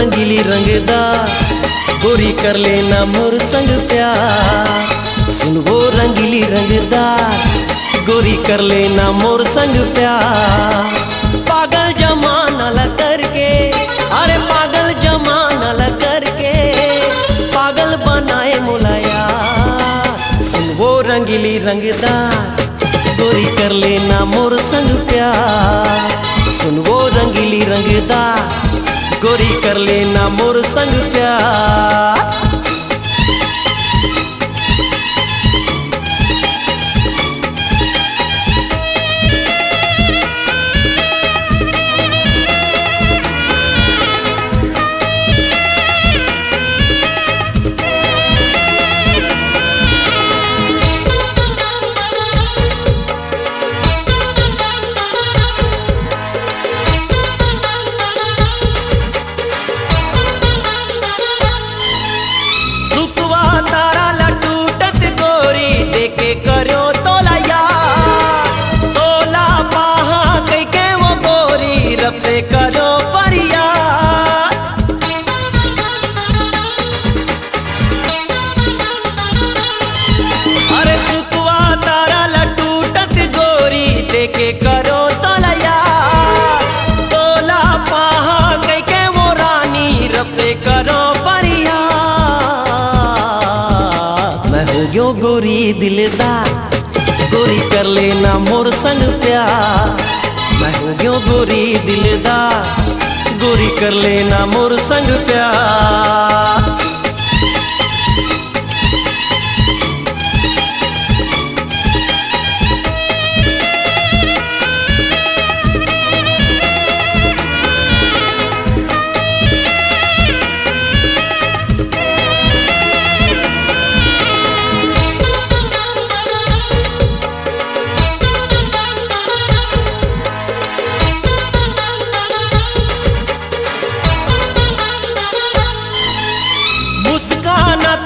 रंगीली रंगदार गोरी कर लेना मोर संग प्यार। सुन वो रंगीली रंगदार गोरी कर लेना मोर संग प्यार। पागल जमाना ला करके, अरे पागल जमाना ला करके पागल बनाए मुलाया। सुन वो रंगीली रंगदार गोरी कर लेना मोर संग प्यार। सुन वो रंगीली रंगदार गोरी कर लेना मोर संग प्यार। करो तोला यार, तोला पाहा कई के वो गोरी रब से करो फरियाद। अरे सुखवा तारा लटूटत गोरी देखे करो तोला यार, तोला पाहा कई के वो रानी रब से करो फरियाद। मैं हो गयो गोरी दिलदार गोरी कर लेना मोर संग प्यार। मैं हो गयो गोरी दिलदार गोरी कर लेना मोर संग प्यार।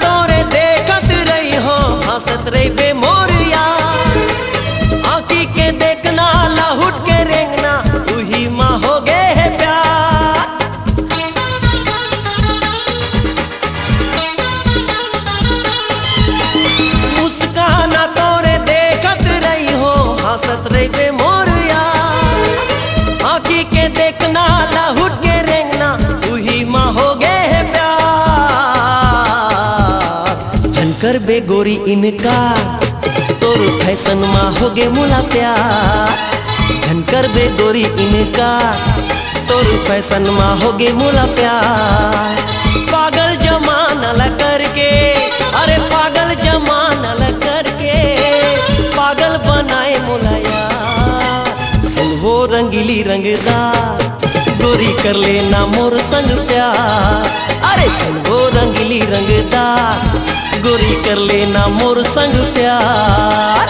तोरे देखत रही हो हंसत रही बे मोरिया। आँखी के देखना लाहुट के रेंगना तू ही माँ हो गे है प्यार। मुस्काना तोरे देखत रही हो हंसत रही बे मोरिया। आँखी के देखना लाहुट के रेंगना तू ही माँ हो गे है प्यार। कर बे गोरी इनकार तोर फैशन मा हो गे मुला प्यार। झनकर बे गोरी इनकार तोर फैशन मा हो गे मुला प्यार। पागल जमाना ला करके, अरे पागल जमाना ला करके पागल बनाए मुलाया। सुन वो रंगीली रंगदार गोरी कर लेना मोर संग प्यार। अरे सुन वो रंगीली रंगदार गोरी कर लेना मोर संग प्यार।